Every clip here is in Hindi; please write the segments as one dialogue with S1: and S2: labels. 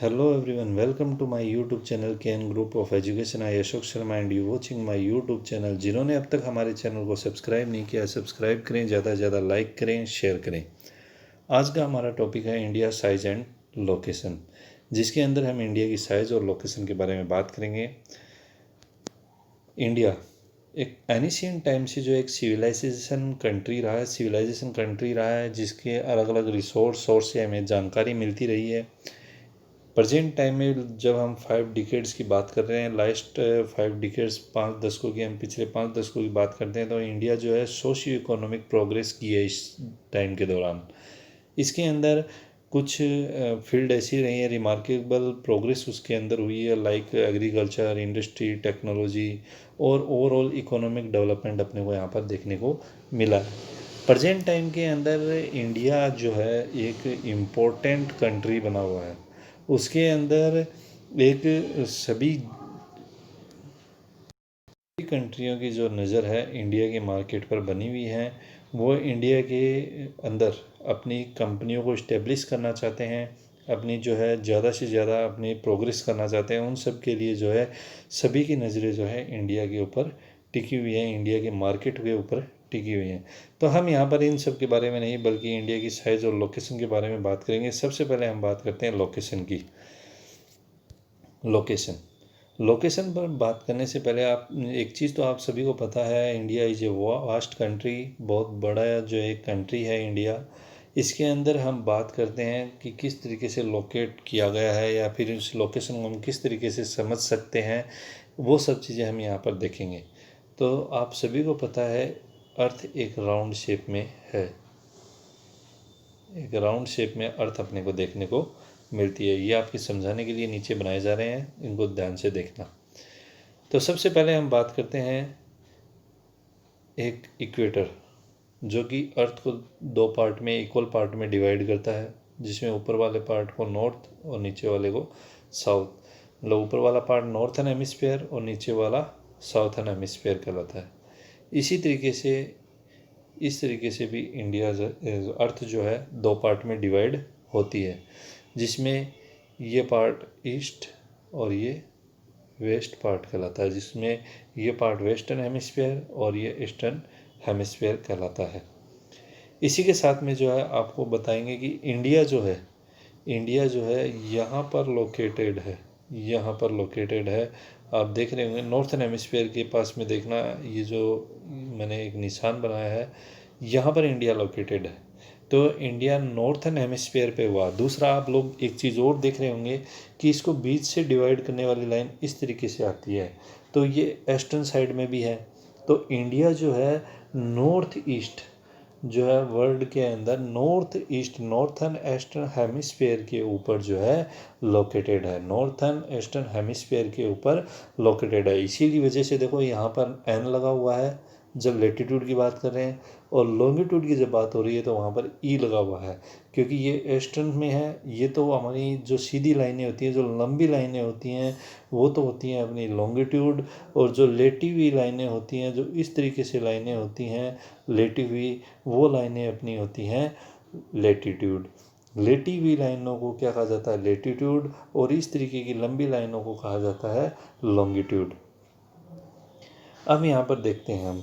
S1: Hello everyone, welcome to my YouTube channel KN Group of Education. I Ashok Sharma and you watching my YouTube channel. जिन्होंने अब तक हमारे चैनल को सब्सक्राइब नहीं किया, सब्सक्राइब करें, ज़्यादा से ज़्यादा लाइक करें, शेयर करें। आज का हमारा टॉपिक है इंडिया साइज़ एंड लोकेशन, जिसके अंदर हम इंडिया की साइज़ और लोकेशन के बारे में बात करेंगे। इंडिया एक एनिशियंट टाइम से जो एक सिविलाइजेशन कंट्री रहा है, जिसके अलग अलग रिसोर्स सोर्स से हमें जानकारी मिलती रही है। प्रेजेंट टाइम में जब हम 5 डिकेड्स की बात कर रहे हैं, लास्ट 5 डिकेड्स 5 दशकों की, हम पिछले 5 दशकों की बात करते हैं, तो इंडिया जो है सोशियो इकोनॉमिक प्रोग्रेस की है इस टाइम के दौरान। इसके अंदर कुछ फील्ड ऐसी रही है, रिमार्केबल प्रोग्रेस उसके अंदर हुई है, लाइक एग्रीकल्चर, इंडस्ट्री, टेक्नोलॉजी और ओवरऑल इकोनॉमिक डेवलपमेंट अपने को यहाँ पर देखने को मिला है। प्रेजेंट टाइम के अंदर इंडिया जो है एक इम्पोर्टेंट कंट्री बना हुआ है। उसके अंदर एक सभी कंट्रियों की जो नज़र है इंडिया के मार्केट पर बनी हुई है। वो इंडिया के अंदर अपनी कंपनियों को इस्टेब्लिश करना चाहते हैं, अपनी जो है ज़्यादा से ज़्यादा अपनी प्रोग्रेस करना चाहते हैं। उन सब के लिए जो है सभी की नज़रें जो है इंडिया के ऊपर टिकी हुई है, इंडिया के मार्केट के ऊपर टिकी हुई हैं। तो हम यहाँ पर इन सब के बारे में नहीं, बल्कि इंडिया की साइज़ और लोकेशन के बारे में बात करेंगे। सबसे पहले हम बात करते हैं लोकेशन की। लोकेशन पर बात करने से पहले आप एक चीज़ तो आप सभी को पता है, India is a vast country, बहुत बड़ा जो एक कंट्री है इंडिया। इसके अंदर हम बात करते हैं कि किस तरीके से लोकेट किया गया है, या फिर इस लोकेशन को हम किस तरीके से समझ सकते हैं, वो सब चीज़ें हम यहाँ पर देखेंगे। तो आप सभी को पता है अर्थ एक राउंड शेप में है, एक राउंड शेप में अर्थ अपने को देखने को मिलती है। ये आपके समझाने के लिए नीचे बनाए जा रहे हैं, इनको ध्यान से देखना। तो सबसे पहले हम बात करते हैं एक इक्वेटर, जो कि अर्थ को 2 पार्ट में, इक्वल पार्ट में डिवाइड करता है, जिसमें ऊपर वाले पार्ट को नॉर्थ और नीचे वाले को साउथ, मतलब ऊपर वाला पार्ट नॉर्थन हेमिस्फीयर और नीचे वाला साउथर्न हेमिस्फीयर कहलाता है। इस तरीके से भी इंडिया अर्थ जो है 2 पार्ट में डिवाइड होती है, जिसमें ये पार्ट ईस्ट और ये वेस्ट पार्ट कहलाता है, जिसमें ये पार्ट वेस्टर्न हेमिस्फीयर और ये ईस्टर्न हेमिस्फीयर कहलाता है। इसी के साथ में जो है आपको बताएंगे कि इंडिया जो है यहाँ पर लोकेटेड है। आप देख रहे होंगे नॉर्थन हेमिस्फीयर के पास में, देखना ये जो मैंने एक निशान बनाया है, यहाँ पर इंडिया लोकेटेड है। तो इंडिया नॉर्थन हेमिस्फीयर पे हुआ। दूसरा, आप लोग एक चीज़ और देख रहे होंगे कि इसको बीच से डिवाइड करने वाली लाइन इस तरीके से आती है, तो ये ईस्टर्न साइड में भी है। तो इंडिया जो है नॉर्थ ईस्ट जो है वर्ल्ड के अंदर north east, northern eastern hemisphere के ऊपर जो है लोकेटेड है, नॉर्थन ईस्टर्न हेमिस्फीयर के ऊपर लोकेटेड है। इसीलिए वजह से देखो यहाँ पर एन लगा हुआ है जब लेटीट्यूड की बात कर रहे हैं, और लॉन्गिट्यूड की जब बात हो रही है तो वहाँ पर ई लगा हुआ है, क्योंकि ये ईस्टर्न में है। ये तो हमारी जो सीधी लाइनें होती हैं, जो लंबी लाइनें होती हैं, वो तो होती हैं अपनी लॉन्गिट्यूड, और जो लेटी हुई लाइनें होती हैं, जो इस तरीके से लाइनें होती हैं लेटी हुई, वो लाइनें अपनी होती हैं लेटीट्यूड। लेटी हुई लाइनों को क्या कहा जाता है? लेटीट्यूड। और इस तरीके की लंबी लाइनों को कहा जाता है लॉन्गिट्यूड। अब यहाँ पर देखते हैं हम,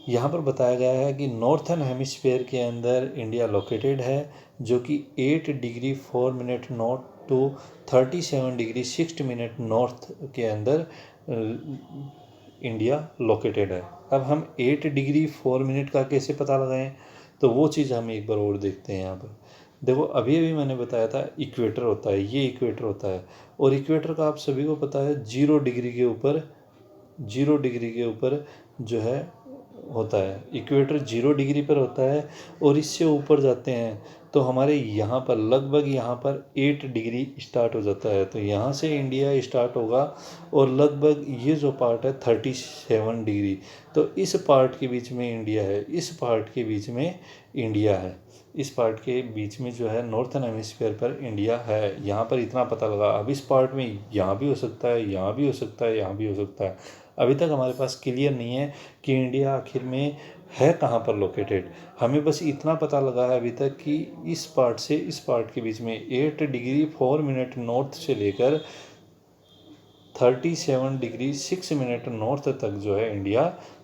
S1: यहाँ पर बताया गया है कि नॉर्थन हेमिस्फीयर के अंदर इंडिया लोकेटेड है, जो कि 8 degree 4 minute north to 37 degree 6 minute north के अंदर इंडिया लोकेटेड है। अब हम 8 डिग्री 4 मिनट का कैसे पता लगाएं, तो वो चीज़ हम एक बार और देखते हैं। यहाँ पर देखो, अभी अभी मैंने बताया था इक्वेटर होता है, ये इक्वेटर होता है, और इक्वेटर का आप सभी को पता है 0 डिग्री के ऊपर जो है होता है। इक्वेटर 0 डिग्री पर होता है, और इससे ऊपर जाते हैं तो हमारे यहाँ पर लगभग यहाँ पर 8 डिग्री स्टार्ट हो जाता है। तो यहाँ से इंडिया स्टार्ट होगा, और लगभग ये जो पार्ट है 37 डिग्री, तो इस पार्ट के बीच में इंडिया है, इस पार्ट के बीच में इंडिया है, इस पार्ट के बीच में जो है नॉर्थन हेमिस्फीयर पर इंडिया है। यहाँ पर इतना पता लगा। अब इस पार्ट में यहाँ भी हो सकता है, यहाँ भी हो सकता है, यहाँ भी हो सकता है। अभी तक हमारे पास क्लियर नहीं है कि इंडिया आखिर में है कहाँ पर लोकेटेड। हमें बस इतना पता लगा है अभी तक कि इस पार्ट से इस पार्ट के बीच में 8 डिग्री 4 मिनट नॉर्थ से लेकर 37 डिग्री 6 मिनट नॉर्थ तक जो है इंडिया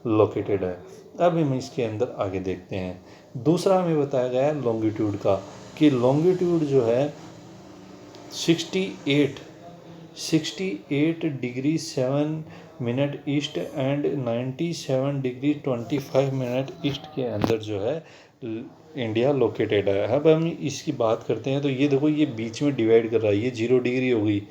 S1: लोकेटेड है। अब हम इसके अंदर आगे देखते हैं। दूसरा हमें बताया गया है लॉन्गिट्यूड का, कि लॉन्गिट्यूड जो है 68 degree 7 minute east and 97 degree 25 minute east के अंदर जो है इंडिया लोकेटेड है। अब हम इसकी बात करते हैं तो ये देखो, ये बीच में डिवाइड कर रहा है, ये 0 डिग्री हो गई।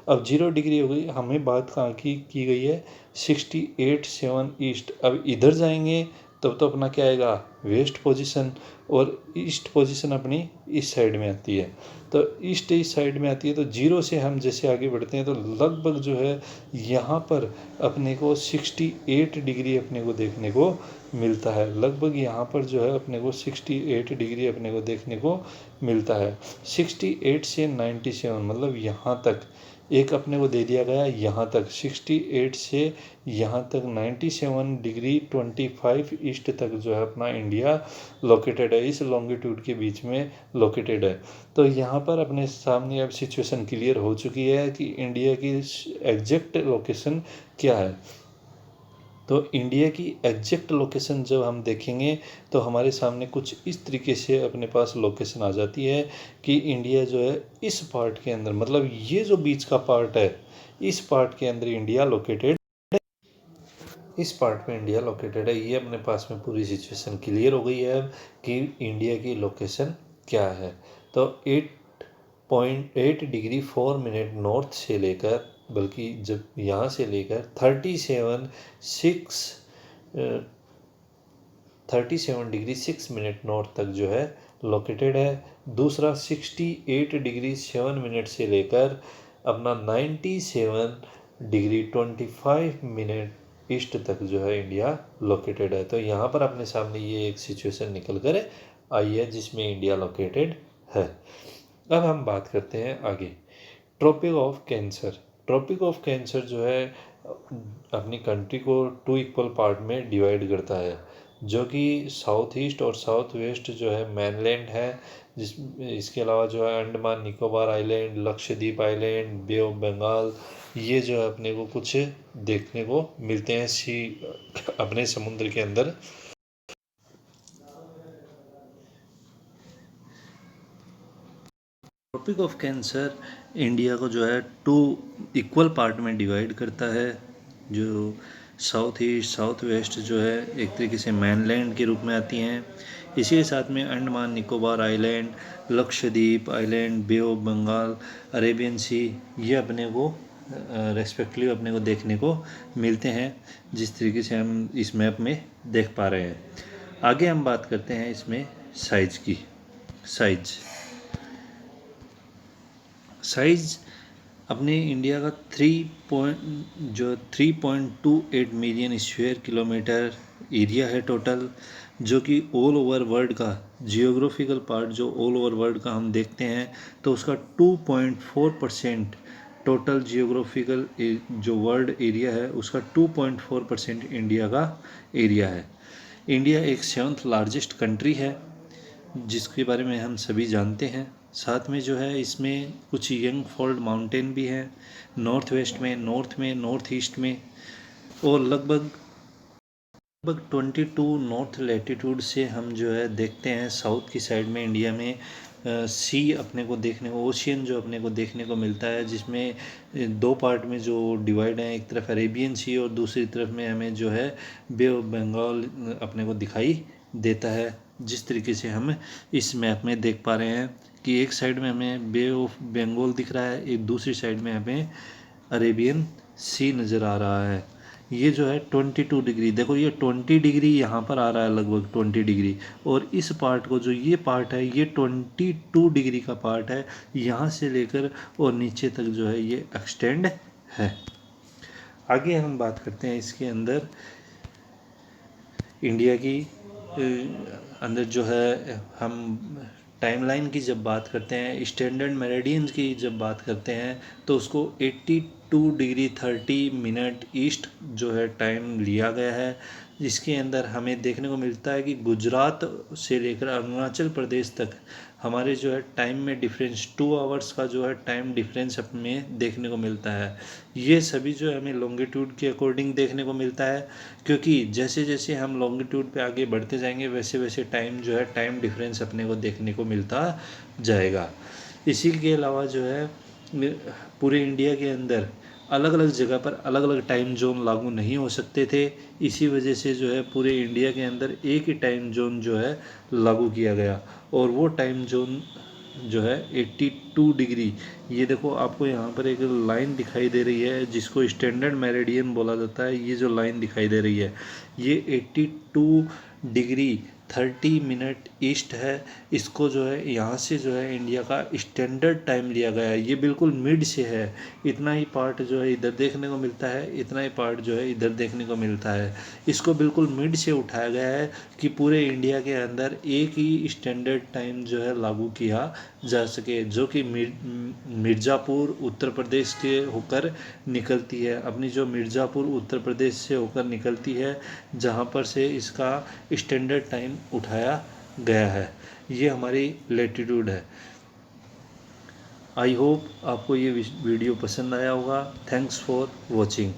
S1: अब 0 डिग्री हो गई, हमें बात कहाँ की गई है 68 ईस्ट। अब इधर जाएंगे तब तो अपना क्या आएगा, वेस्ट पोजीशन, और ईस्ट पोजीशन अपनी इस साइड में आती है। तो ईस्ट इस साइड में आती है, तो 0 से हम जैसे आगे बढ़ते हैं तो लगभग जो है यहाँ पर अपने को 68 डिग्री अपने को देखने को मिलता है। लगभग यहाँ पर जो है अपने को 68 डिग्री अपने को देखने को मिलता है। 68 से 97 मतलब यहाँ तक एक अपने को दे दिया गया, यहाँ तक 68 से यहाँ तक 97 डिग्री 25 ईस्ट तक जो है अपना इंडिया लोकेटेड है, इस लॉन्गिट्यूड के बीच में लोकेटेड है। तो यहाँ पर अपने सामने अब सिचुएशन क्लियर हो चुकी है कि इंडिया की एग्जैक्ट लोकेशन क्या है। तो इंडिया की एग्जैक्ट लोकेशन जब हम देखेंगे तो हमारे सामने कुछ इस तरीके से अपने पास लोकेशन आ जाती है कि इंडिया जो है इस पार्ट के अंदर, मतलब ये जो बीच का पार्ट है, इस पार्ट के अंदर इंडिया लोकेटेड, इस पार्ट में इंडिया लोकेटेड है। ये अपने पास में पूरी सिचुएशन क्लियर हो गई है कि इंडिया की लोकेशन क्या है। तो 8.8 डिग्री 4 मिनट नॉर्थ से लेकर, बल्कि जब यहाँ से लेकर 37 डिग्री 6 मिनट नॉर्थ तक जो है लोकेटेड है। दूसरा 68 डिग्री 7 मिनट से लेकर अपना 97 डिग्री 25 मिनट ईस्ट तक जो है इंडिया लोकेटेड है। तो यहाँ पर अपने सामने ये एक सिचुएशन निकल कर आई है जिसमें इंडिया लोकेटेड है। अब हम बात करते हैं आगे, tropic of cancer. Tropic of cancer जो है अपनी कंट्री को 2 इक्वल पार्ट में डिवाइड करता है, जो कि साउथ ईस्ट और साउथ वेस्ट जो है मैनलैंड है, जिस इसके अलावा जो है Andaman Nicobar island, Lakshadweep island, bay of Bengal, ये जो है अपने को कुछ देखने को मिलते हैं सी अपने समुद्र के अंदर। ट्रॉपिक ऑफ कैंसर इंडिया को जो है 2 इक्वल पार्ट में डिवाइड करता है, जो साउथ ईस्ट साउथ वेस्ट जो है एक तरीके से मैनलैंड के रूप में आती हैं। इसी के साथ में Andaman Nicobar island, Lakshadweep island, bay of Bengal, Arabian Sea, ये अपने को रेस्पेक्टिवली अपने को देखने को मिलते हैं, जिस तरीके से हम इस मैप में देख पा रहे हैं। आगे हम बात करते हैं इसमें साइज की। साइज अपने इंडिया का 3.28 मिलियन स्क्वायर किलोमीटर एरिया है टोटल, जो कि ऑल ओवर वर्ल्ड का जियोग्राफिकल पार्ट जो ऑल ओवर वर्ल्ड का हम देखते हैं तो उसका 2.4% टोटल जियोग्राफिकल जो वर्ल्ड एरिया है उसका 2.4% इंडिया का एरिया है। इंडिया एक 7th लार्जेस्ट कंट्री है, जिसके बारे में हम सभी जानते हैं। साथ में जो है इसमें कुछ यंग फोल्ड माउंटेन भी हैं, नॉर्थ वेस्ट में, नॉर्थ ईस्ट में, और लगभग 22 नॉर्थ लैटिट्यूड से हम जो है देखते हैं साउथ की साइड में इंडिया में सी अपने को देखने को, ओशियन जो अपने को देखने को मिलता है, जिसमें 2 पार्ट में जो डिवाइड है, एक तरफ अरेबियन सी और दूसरी तरफ में हमें जो है बे ऑफ बंगाल अपने को दिखाई देता है। जिस तरीके से हम इस मैप में देख पा रहे हैं कि एक साइड में हमें बे ऑफ बंगाल दिख रहा है, एक दूसरी साइड में हमें अरेबियन सी नज़र आ रहा है। ये जो है 22 डिग्री, देखो ये 20 डिग्री यहाँ पर आ रहा है, लगभग 20 डिग्री, और इस पार्ट को जो ये पार्ट है ये 22 डिग्री का पार्ट है, यहाँ से लेकर और नीचे तक जो है ये एक्सटेंड है। आगे हम बात करते हैं इसके अंदर इंडिया की अंदर जो है हम टाइमलाइन की जब बात करते हैं, स्टैंडर्ड मेरिडियन की जब बात करते हैं तो उसको 82 डिग्री 30 मिनट ईस्ट जो है टाइम लिया गया है, जिसके अंदर हमें देखने को मिलता है कि गुजरात से लेकर अरुणाचल प्रदेश तक हमारे जो है टाइम में डिफरेंस 2 आवर्स का जो है टाइम डिफरेंस हमें देखने को मिलता है। ये सभी जो है हमें लॉन्गिट्यूड के अकॉर्डिंग देखने को मिलता है, क्योंकि जैसे जैसे हम लॉन्गिट्यूड पे आगे बढ़ते जाएंगे वैसे वैसे टाइम जो है टाइम डिफरेंस अपने को देखने को मिलता जाएगा। इसी के अलावा जो है पूरे इंडिया के अंदर अलग अलग जगह पर अलग अलग टाइम जोन लागू नहीं हो सकते थे। इसी वजह से जो है पूरे इंडिया के अंदर एक ही टाइम जोन जो है लागू किया गया, और वो टाइम जोन जो है 82 डिग्री, ये देखो आपको यहाँ पर एक लाइन दिखाई दे रही है जिसको स्टैंडर्ड मेरिडियन बोला जाता है। ये जो लाइन दिखाई दे रही है ये 82 डिग्री 30 मिनट ईस्ट है। इसको जो है यहाँ से जो है इंडिया का स्टैंडर्ड टाइम लिया गया है। ये बिल्कुल मिड से है, इतना ही पार्ट जो है इधर देखने को मिलता है, इतना ही पार्ट जो है इधर देखने को मिलता है। इसको बिल्कुल मिड से उठाया गया है कि पूरे इंडिया के अंदर एक ही स्टैंडर्ड टाइम जो है लागू किया जा सके, जो कि मिर्ज़ापुर उत्तर प्रदेश के होकर निकलती है। अपनी जो मिर्ज़ापुर उत्तर प्रदेश से होकर निकलती है, जहाँ पर से इसका स्टैंडर्ड टाइम उठाया गया है। ये हमारी लेटीट्यूड है। आई होप आपको ये वीडियो पसंद आया होगा। Thanks for watching.